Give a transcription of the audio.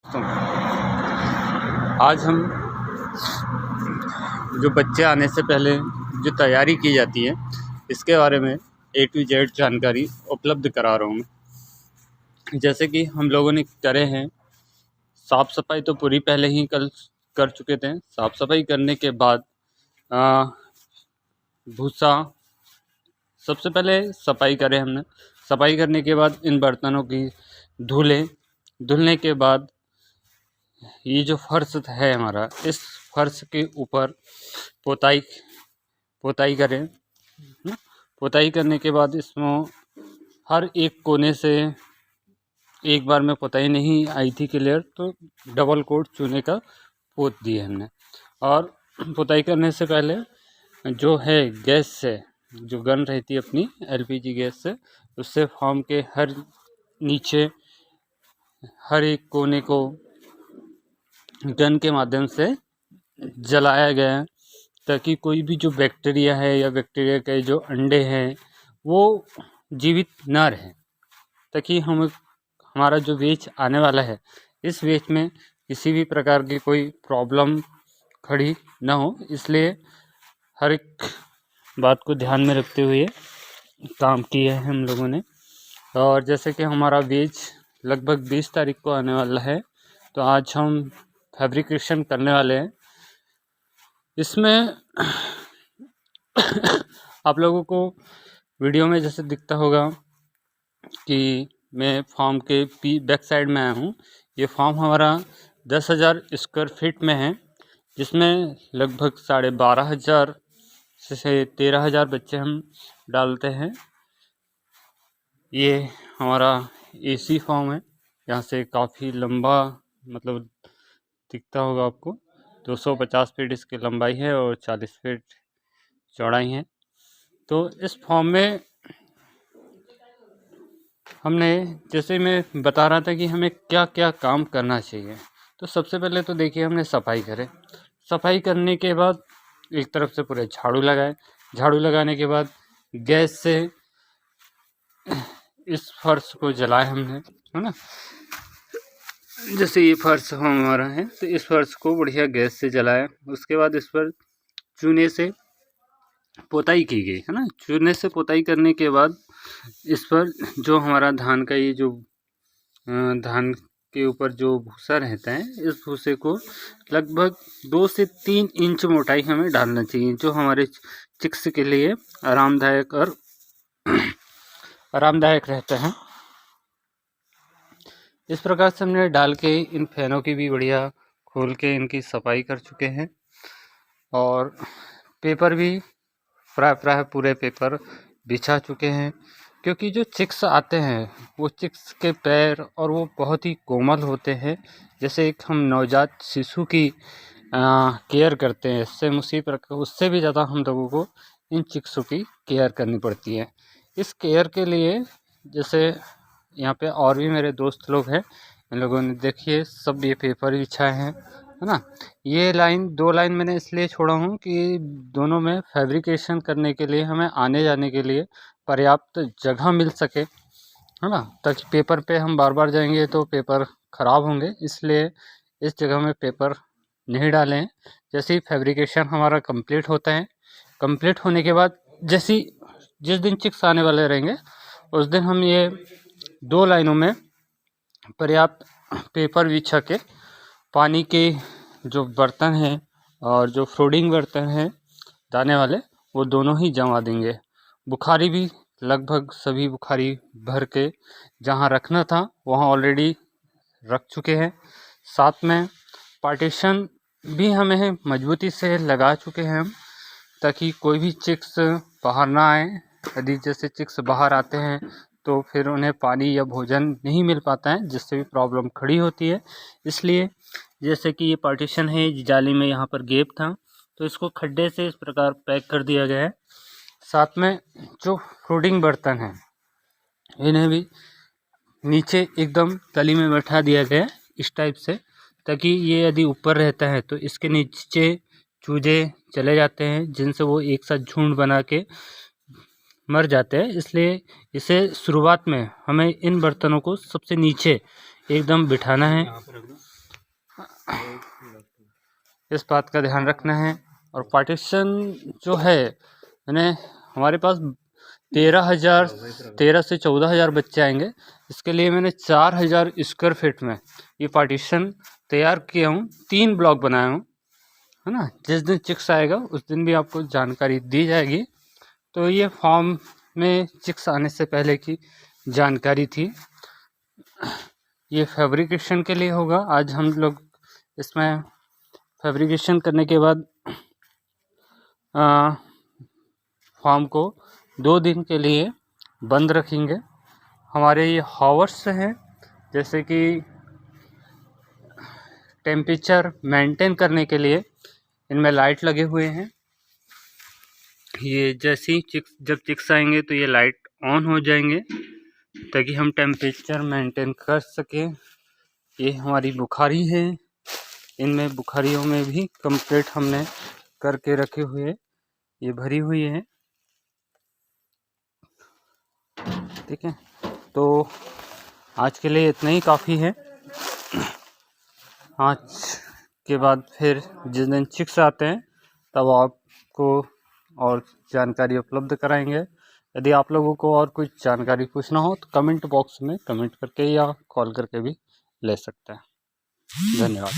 तो आज हम जो बच्चे आने से पहले जो तैयारी की जाती है इसके बारे में A to Z जानकारी उपलब्ध करा रहा हूँ मैं। जैसे कि हम लोगों ने करे हैं, साफ़ सफाई तो पूरी पहले ही कल कर चुके थे। साफ़ सफाई करने के बाद भूसा सबसे पहले सफाई करें हमने। सफाई करने के बाद इन बर्तनों की धुलने के बाद ये जो फर्श है हमारा, इस फर्श के ऊपर पोताई करें। पोताई करने के बाद इसमें हर एक कोने से एक बार में पोताई नहीं आई थी क्लियर, तो डबल कोट चूने का पोत दिए हमने। और पोताई करने से पहले जो है गैस से जो गन रहती है अपनी LPG गैस से, उससे फार्म के हर नीचे हर एक कोने को गन के माध्यम से जलाया गया है, ताकि कोई भी जो बैक्टीरिया है या बैक्टीरिया के जो अंडे हैं वो जीवित ना रहें, ताकि हमारा जो बैच आने वाला है इस बैच में किसी भी प्रकार की कोई प्रॉब्लम खड़ी ना हो। इसलिए हर एक बात को ध्यान में रखते हुए काम किया है हम लोगों ने। और जैसे कि हमारा बैच लगभग 20 तारीख को आने वाला है, तो आज हम फैब्रिकेशन करने वाले हैं। इसमें आप लोगों को वीडियो में जैसे दिखता होगा कि मैं फार्म के बैक साइड में आया हूँ। ये फार्म हमारा 10,000 स्क्वायर फीट में है, जिसमें लगभग 12,500 से 13,000 बच्चे हम डालते हैं। ये हमारा AC फार्म है। यहाँ से काफ़ी लंबा मतलब दिखता होगा आपको। 250 फीट इसकी लंबाई है और 40 फीट चौड़ाई है। तो इस फॉर्म में हमने, जैसे मैं बता रहा था कि हमें क्या क्या काम करना चाहिए, तो सबसे पहले तो देखिए हमने सफाई करें। सफाई करने के बाद एक तरफ से पूरे झाड़ू लगाए। झाड़ू लगाने के बाद गैस से इस फर्श को जलाए हमने, है ना। जैसे ये फर्श हमारा है, तो इस फर्श को बढ़िया गैस से जलाया। उसके बाद इस पर चूने से पोताई की गई, है ना। चूने से पोताई करने के बाद इस पर जो हमारा धान का ये जो धान के ऊपर जो भूसा रहता है, इस भूसे को लगभग 2 से 3 इंच मोटाई हमें डालना चाहिए, जो हमारे चिक्स के लिए आरामदायक और आरामदायक रहता है। इस प्रकार से हमने डाल के इन फैनों की भी बढ़िया खोल के इनकी सफाई कर चुके हैं। और पेपर भी प्राय पूरे पेपर बिछा चुके हैं, क्योंकि जो चिक्स आते हैं वो चिक्स के पैर और वो बहुत ही कोमल होते हैं। जैसे एक हम नवजात शिशु की केयर करते हैं, उससे भी ज़्यादा हम लोगों को इन चिक्सों की केयर करनी पड़ती है। इस केयर के लिए जैसे यहाँ पे और भी मेरे दोस्त लोग हैं, इन लोगों ने देखिए सब ये पेपर बिछाए हैं, है ना। ये 2 लाइन मैंने इसलिए छोड़ा हूँ कि दोनों में फैब्रिकेशन करने के लिए हमें आने जाने के लिए पर्याप्त जगह मिल सके, है ना, ताकि पेपर पे हम बार बार जाएंगे तो पेपर ख़राब होंगे। इसलिए इस जगह में पेपर नहीं डाले हैं। जैसे ही फैब्रिकेशन हमारा कंप्लीट होता है, कंप्लीट होने के बाद जिस दिन चिक्स आने वाले रहेंगे उस दिन हम ये 2 लाइनों में पर्याप्त पेपर बिछा के पानी के जो बर्तन हैं और जो फ्लोटिंग बर्तन हैं दाने वाले, वो दोनों ही जमा देंगे। बुखारी भी लगभग सभी बुखारी भर के जहाँ रखना था वहाँ ऑलरेडी रख चुके हैं। साथ में पार्टीशन भी हमें मजबूती से लगा चुके हैं हम, ताकि कोई भी चिक्स बाहर ना आए। यदि जैसे चिक्स बाहर आते हैं तो फिर उन्हें पानी या भोजन नहीं मिल पाता है, जिससे भी प्रॉब्लम खड़ी होती है। इसलिए जैसे कि ये पार्टीशन है, जाली में यहाँ पर गैप था, तो इसको खड्डे से इस प्रकार पैक कर दिया गया है। साथ में जो फ्लोटिंग बर्तन हैं इन्हें भी नीचे एकदम तली में बैठा दिया गया है इस टाइप से, ताकि ये यदि ऊपर रहता है तो इसके नीचे चूजे चले जाते हैं, जिनसे वो एक साथ झुंड बना के मर जाते हैं। इसलिए इसे शुरुआत में हमें इन बर्तनों को सबसे नीचे एकदम बिठाना है। इस बात का ध्यान रखना है। और पार्टीशन जो है यानी हमारे पास 13 से 14,000 बच्चे आएंगे। इसके लिए मैंने 4,000 स्क्वायर फीट में ये पार्टीशन तैयार किया हूँ, 3 ब्लॉक बनाया हूँ, है ना। जिस दिन चिक्स आएगा उस दिन भी आपको जानकारी दी जाएगी। तो ये फार्म में चिक्स आने से पहले की जानकारी थी। ये फैब्रिकेशन के लिए होगा। आज हम लोग इसमें फैब्रिकेशन करने के बाद फार्म को 2 दिन के लिए बंद रखेंगे। हमारे ये हावर्स हैं, जैसे कि टेम्परेचर मेंटेन करने के लिए इनमें लाइट लगे हुए हैं। ये जैसे ही जब चिक्स आएंगे तो ये लाइट ऑन हो जाएंगे ताकि हम टेम्परेचर मेंटेन कर सकें। ये हमारी बुखारी है, इनमें बुखारियों में भी कंप्लीट हमने करके रखे हुए, ये भरी हुई है, ठीक है। तो आज के लिए इतना ही काफ़ी है। आज के बाद फिर जिस दिन चिक्स आते हैं तब आपको और जानकारी उपलब्ध कराएंगे। यदि आप लोगों को और कुछ जानकारी पूछना हो तो कमेंट बॉक्स में कमेंट करके या कॉल करके भी ले सकते हैं। धन्यवाद।